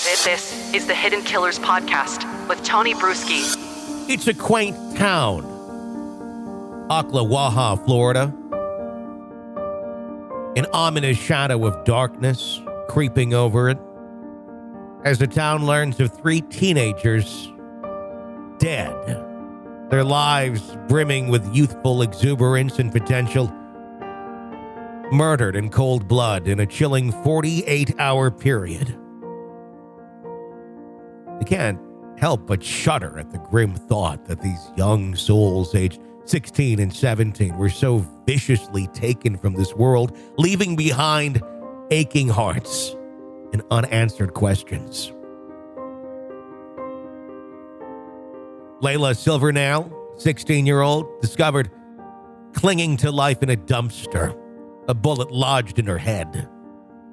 This is the Hidden Killers podcast with Tony Bruschi. It's a quaint town, Ocklawaha, Florida. An ominous shadow of darkness creeping over it as the town learns of 3 teenagers dead, their lives brimming with youthful exuberance and potential, murdered in cold blood in a chilling 48-hour period. I can't help but shudder at the grim thought that these young souls aged 16 and 17 were so viciously taken from this world, leaving behind aching hearts and unanswered questions. Layla Silvernail, 16-year-old, discovered clinging to life in a dumpster, a bullet lodged in her head.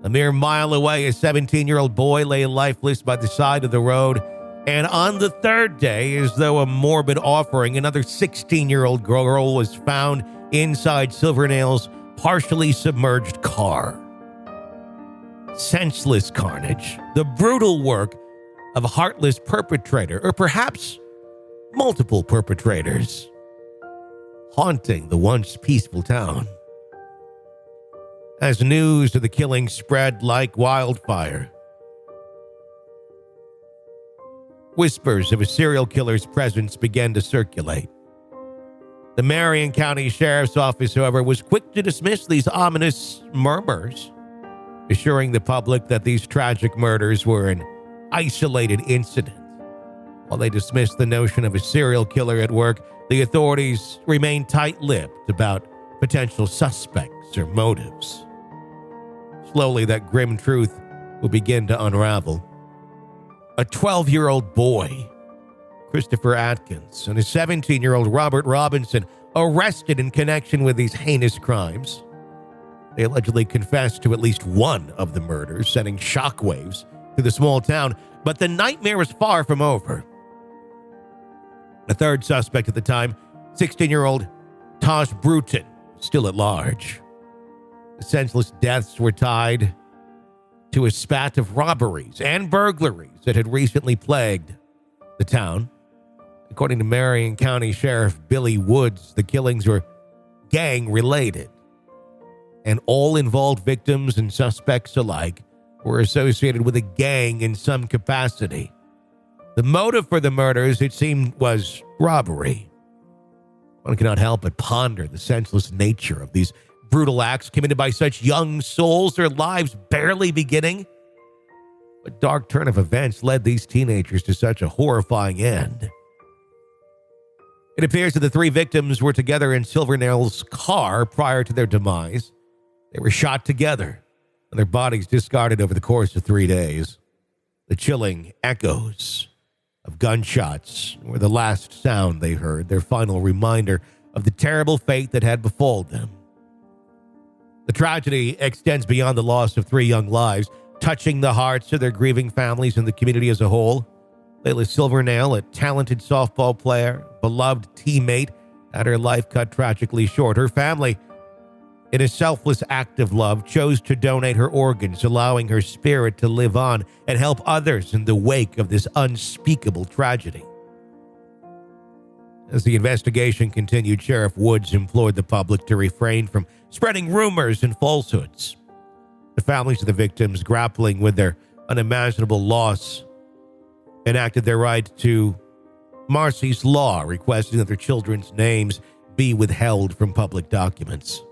A mere mile away, a 17-year-old boy lay lifeless by the side of the road. And on the 3rd day, as though a morbid offering, another 16-year-old girl was found inside Silvernail's partially submerged car. Senseless carnage, the brutal work of a heartless perpetrator, or perhaps multiple perpetrators, haunting the once peaceful town. As news of the killing spread like wildfire, whispers of a serial killer's presence began to circulate. The Marion County Sheriff's Office, however, was quick to dismiss these ominous murmurs, assuring the public that these tragic murders were an isolated incident. While they dismissed the notion of a serial killer at work, the authorities remained tight-lipped about potential suspects or motives. Slowly, that grim truth will begin to unravel. A 12-year-old boy, Christopher Atkins, and a 17-year-old Robert Robinson arrested in connection with these heinous crimes. They allegedly confessed to at least one of the murders, sending shockwaves through the small town. But the nightmare was far from over. The 3rd suspect at the time, 16-year-old Tosh Bruton, still at large. The senseless deaths were tied to a spat of robberies and burglaries that had recently plagued the town. According to Marion County Sheriff Billy Woods, the killings were gang-related, and all involved victims and suspects alike were associated with a gang in some capacity. The motive for the murders, it seemed, was robbery. One cannot help but ponder the senseless nature of these brutal acts committed by such young souls, their lives barely beginning. What dark turn of events led these teenagers to such a horrifying end? It appears that the 3 victims were together in Silvernail's car prior to their demise. They were shot together and their bodies discarded over the course of 3 days. The chilling echoes of gunshots were the last sound they heard, their final reminder of the terrible fate that had befallen them. The tragedy extends beyond the loss of 3 young lives, touching the hearts of their grieving families and the community as a whole. Layla Silvernail, a talented softball player, beloved teammate, had her life cut tragically short. Her family, in a selfless act of love, chose to donate her organs, allowing her spirit to live on and help others in the wake of this unspeakable tragedy. As the investigation continued, Sheriff Woods implored the public to refrain from spreading rumors and falsehoods. The families of the victims, grappling with their unimaginable loss, enacted their right to Marsy's Law, requesting that their children's names be withheld from public documents.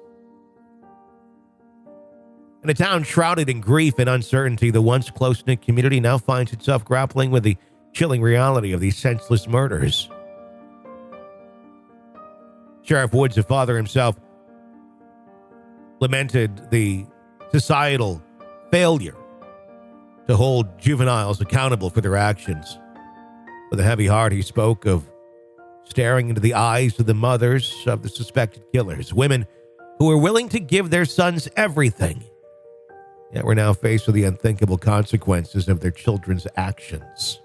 In a town shrouded in grief and uncertainty, the once close-knit community now finds itself grappling with the chilling reality of these senseless murders. Sheriff Woods, a father himself, lamented the societal failure to hold juveniles accountable for their actions. With a heavy heart, he spoke of staring into the eyes of the mothers of the suspected killers, women who were willing to give their sons everything, yet were now faced with the unthinkable consequences of their children's actions.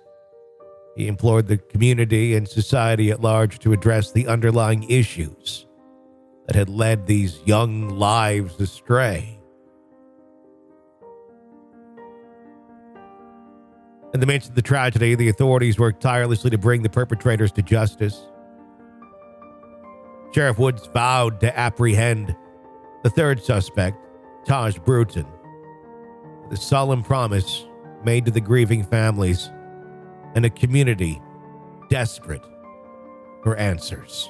He implored the community and society at large to address the underlying issues that had led these young lives astray. In the midst of the tragedy, the authorities worked tirelessly to bring the perpetrators to justice. Sheriff Woods vowed to apprehend the third suspect, Taj Bruton, with a solemn promise made to the grieving families and a community desperate for answers.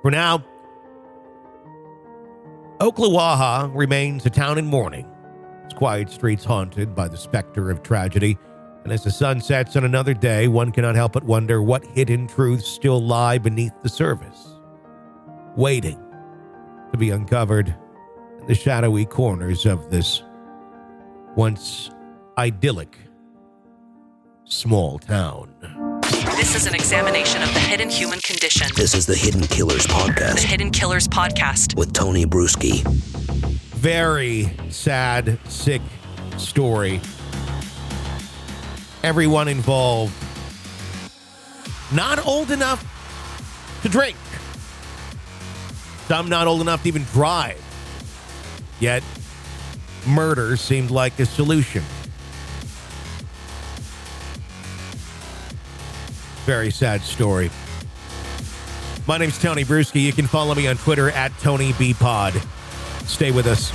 For now, Ocklawaha remains a town in mourning, its quiet streets haunted by the specter of tragedy. And as the sun sets on another day, one cannot help but wonder what hidden truths still lie beneath the surface, waiting to be uncovered in the shadowy corners of this once idyllic small town. This is an examination of the hidden human condition. This is the Hidden Killers Podcast. The Hidden Killers Podcast. With Tony Bruschi. Very sad, sick story. Everyone involved not old enough to drink. Some not old enough to even drive. Yet, murder seemed like a solution. Very sad story. My name's Tony Bruschi. You can follow me on Twitter at TonyBPod. Stay with us.